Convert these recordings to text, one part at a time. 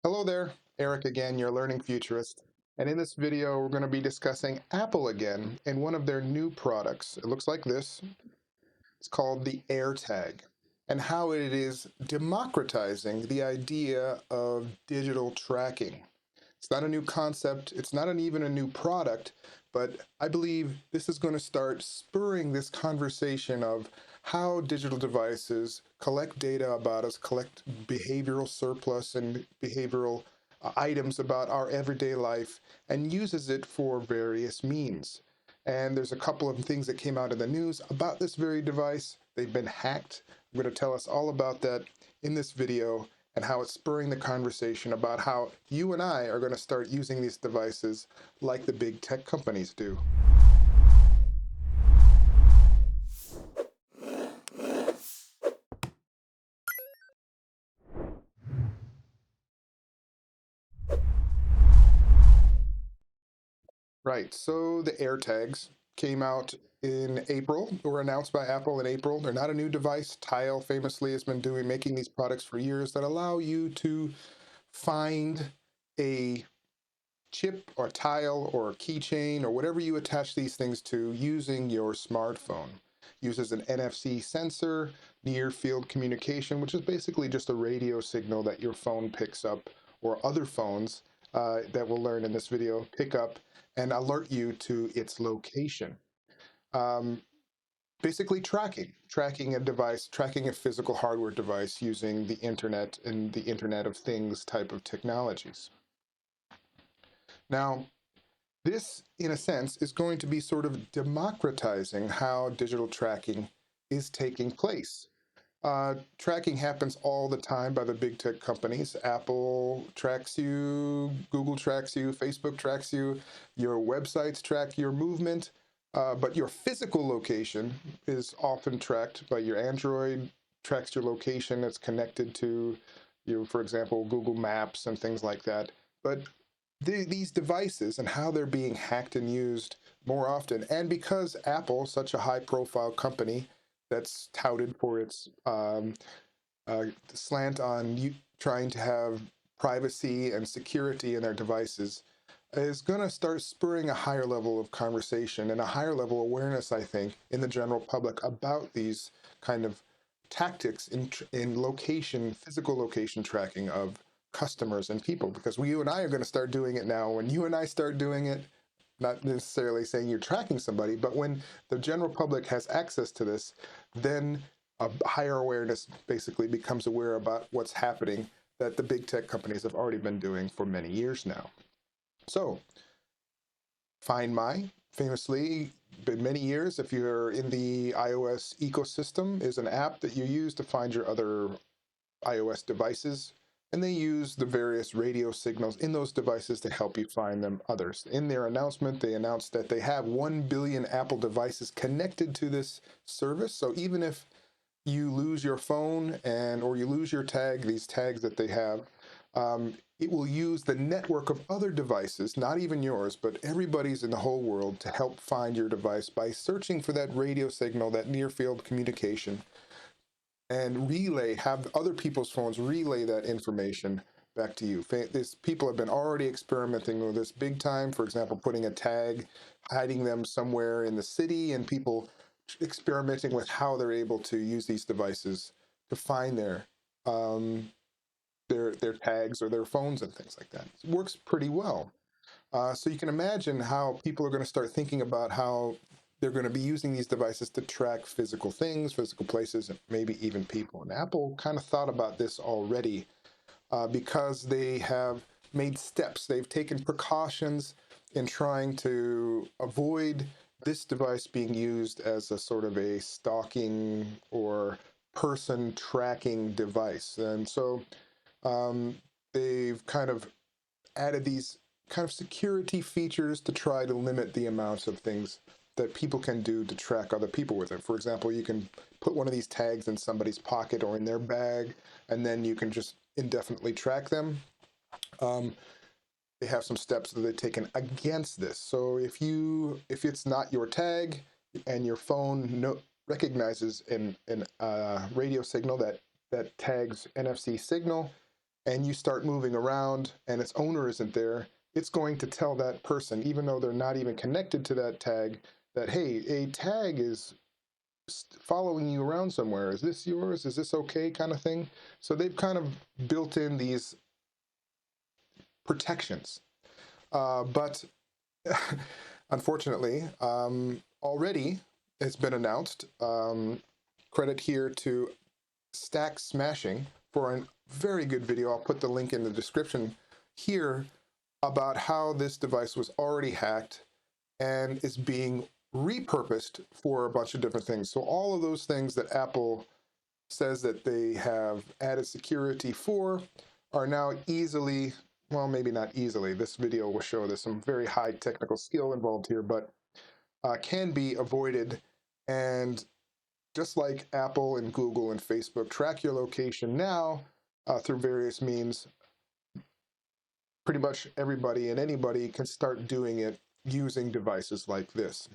Hello there, Eric again, your learning futurist. And in this video, we're going to be discussing Apple again and one of their new products. It looks like this. It's called the AirTag, and how it is democratizing the idea of digital tracking. It's not a new concept, it's not even a new product, but I believe this is going to start spurring this conversation of how digital devices collect data about us, collect behavioral surplus and behavioral items about our everyday life, and uses it for various means. And there's a couple of things that came out in the news about this very device. They've been hacked. I'm going to tell us all about that in this video and how it's spurring the conversation about how you and I are going to start using these devices like the big tech companies do. Right, so the AirTags came out in April, were announced by Apple in April. They're not a new device. Tile famously has been making these products for years that allow you to find a chip or tile or keychain or whatever you attach these things to using your smartphone. Uses an NFC sensor, near field communication, which is basically just a radio signal that your phone picks up, or other phones that we'll learn in this video pick up and alert you to its location. Um, Basically tracking a device, tracking a physical hardware device using the internet and the Internet of Things type of technologies. Now, this, in a sense, is going to be sort of democratizing how digital tracking is taking place. Tracking happens all the time by the big tech companies. Apple tracks you, Google tracks you, Facebook tracks you, your websites track your movement, but your physical location is often tracked by your Android, tracks your location. It's connected to you, for example, Google Maps and things like that. But these devices and how they're being hacked and used more often, and because Apple, such a high-profile company that's touted for its slant on trying to have privacy and security in their devices, is going to start spurring a higher level of conversation and a higher level awareness, I think, in the general public about these kind of tactics in location, physical location tracking of customers and people. Because you and I are going to start doing it now. When you and I start doing it, not necessarily saying you're tracking somebody, but when the general public has access to this, then a higher awareness basically becomes aware about what's happening that the big tech companies have already been doing for many years now. So, Find My, famously, been many years, if you're in the iOS ecosystem, is an app that you use to find your other iOS devices. And they use the various radio signals in those devices to help you find them others. In their announcement, they announced that they have 1 billion Apple devices connected to this service. So even if you lose your phone or you lose your tag, these tags that they have, it will use the network of other devices, not even yours, but everybody's in the whole world, to help find your device by searching for that radio signal, that near field communication, and have other people's phones relay that information back to you. People have been already experimenting with this big time. For example, putting a tag, hiding them somewhere in the city, and people experimenting with how they're able to use these devices to find um, their tags or their phones and things like that. It works pretty well. So you can imagine how people are going to start thinking about how they're going to be using these devices to track physical things, physical places, and maybe even people. And Apple kind of thought about this already because they have made steps. They've taken precautions in trying to avoid this device being used as a sort of a stalking or person tracking device. And so um, they've kind of added these kind of security features to try to limit the amounts of things that people can do to track other people with it. For example, you can put one of these tags in somebody's pocket or in their bag, and then you can just indefinitely track them. Um, they have some steps that they've taken against this. So if it's not your tag and your phone recognizes an radio signal that tags NFC signal, and you start moving around and its owner isn't there, it's going to tell that person, even though they're not even connected to that tag, that, hey, a tag is following you around somewhere. Is this yours? Is this okay? Kind of thing. So they've kind of built in these protections. But unfortunately, already it's been announced. Credit here to Stack Smashing for a very good video. I'll put the link in the description here about how this device was already hacked and is being repurposed for a bunch of different things. So all of those things that Apple says that they have added security for are now easily, well, maybe not easily. This video will show there's some very high technical skill involved here, but can be avoided. And just like Apple and Google and Facebook track your location now through various means, pretty much everybody and anybody can start doing it using devices like this.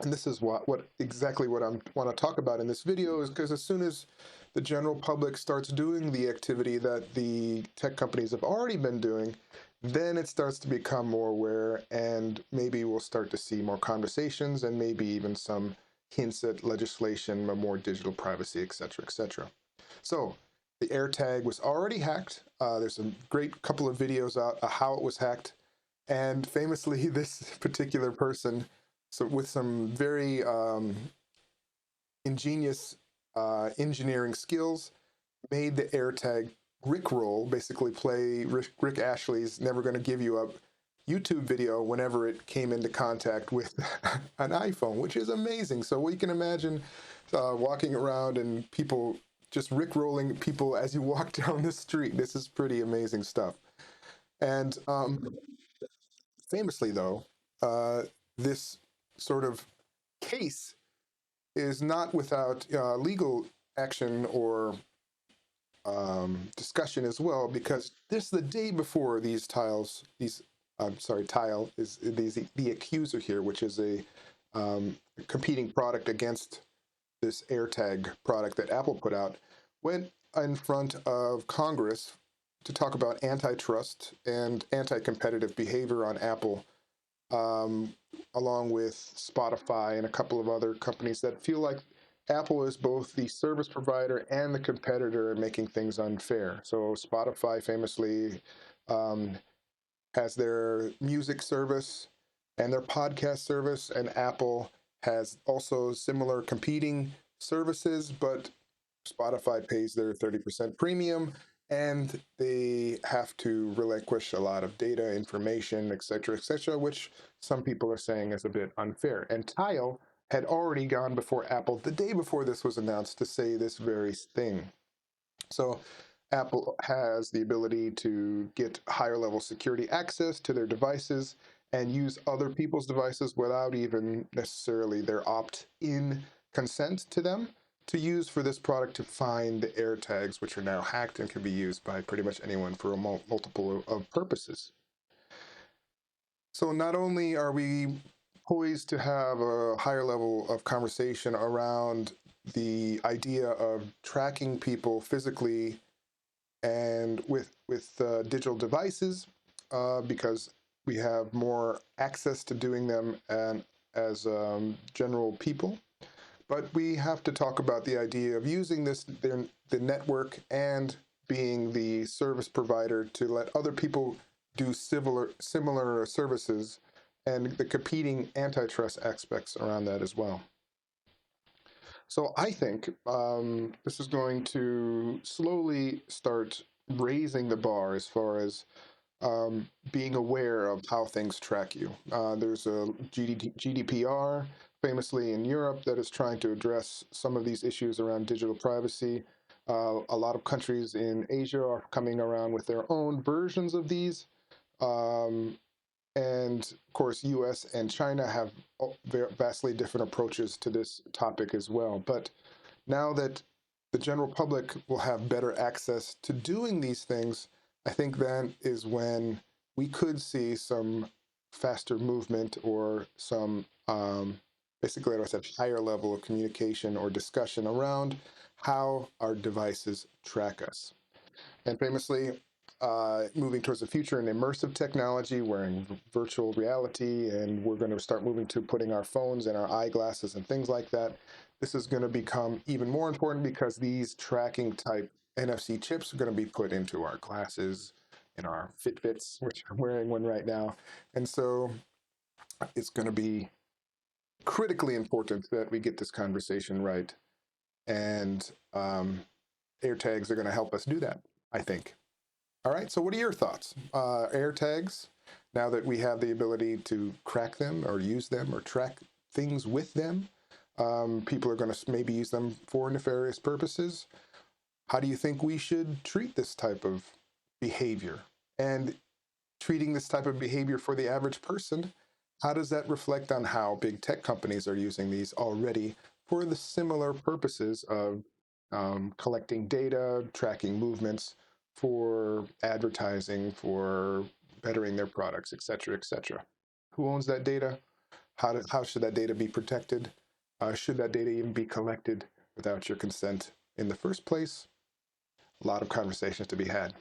And this is what exactly what I want to talk about in this video, is because as soon as the general public starts doing the activity that the tech companies have already been doing, then it starts to become more aware, and maybe we'll start to see more conversations and maybe even some hints at legislation, more digital privacy, etc., etc. So the AirTag was already hacked. There's a great couple of videos out of how it was hacked. And famously, this particular person, so with some very ingenious engineering skills, made the AirTag Rickroll, basically play Rick Ashley's Never Gonna Give You Up YouTube video whenever it came into contact with an iPhone, which is amazing. So we can imagine walking around and people just rickrolling people as you walk down the street. This is pretty amazing stuff. And famously, though, this sort of case is not without legal action or discussion as well, because this the day before these tiles, these I'm sorry, tile is the accuser here, which is a competing product against this AirTag product that Apple put out, went in front of Congress to talk about antitrust and anti-competitive behavior on Apple, along with Spotify and a couple of other companies that feel like Apple is both the service provider and the competitor in making things unfair. So Spotify famously um, has their music service and their podcast service, and Apple has also similar competing services, but Spotify pays their 30% premium, and they have to relinquish a lot of data, information, et cetera, which some people are saying is a bit unfair. And Tile had already gone before Apple the day before this was announced to say this very thing. So Apple has the ability to get higher level security access to their devices and use other people's devices without even necessarily their opt-in consent to them, to use for this product to find the AirTags, which are now hacked and can be used by pretty much anyone for a multiple of purposes. So not only are we poised to have a higher level of conversation around the idea of tracking people physically and with digital devices, because we have more access to doing them and as general people. But we have to talk about the idea of using the network and being the service provider to let other people do similar services, and the competing antitrust aspects around that as well. So I think this is going to slowly start raising the bar as far as being aware of how things track you. There's a GDPR, famously in Europe, that is trying to address some of these issues around digital privacy. A lot of countries in Asia are coming around with their own versions of these. Um, and of course, US and China have vastly different approaches to this topic as well. But now that the general public will have better access to doing these things, I think that is when we could see some faster movement or some, basically, like I said, higher level of communication or discussion around how our devices track us. And famously, moving towards the future in immersive technology, wearing virtual reality, and we're going to start moving to putting our phones and our eyeglasses and things like that. This is going to become even more important because these tracking type NFC chips are going to be put into our glasses, in our Fitbits, which I'm wearing one right now. And so it's going to be critically important that we get this conversation right. And AirTags are going to help us do that, I think. All right, so what are your thoughts? AirTags, now that we have the ability to crack them or use them or track things with them, people are going to maybe use them for nefarious purposes. How do you think we should treat this type of behavior? And treating this type of behavior for the average person, how does that reflect on how big tech companies are using these already for the similar purposes of collecting data, tracking movements, for advertising, for bettering their products, et cetera, et cetera? Who owns that data? How should that data be protected? Should that data even be collected without your consent in the first place? A lot of conversations to be had.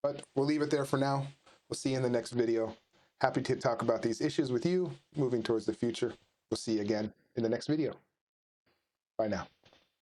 But we'll leave it there for now. We'll see you in the next video. Happy to talk about these issues with you moving towards the future. We'll see you again in the next video. Bye now.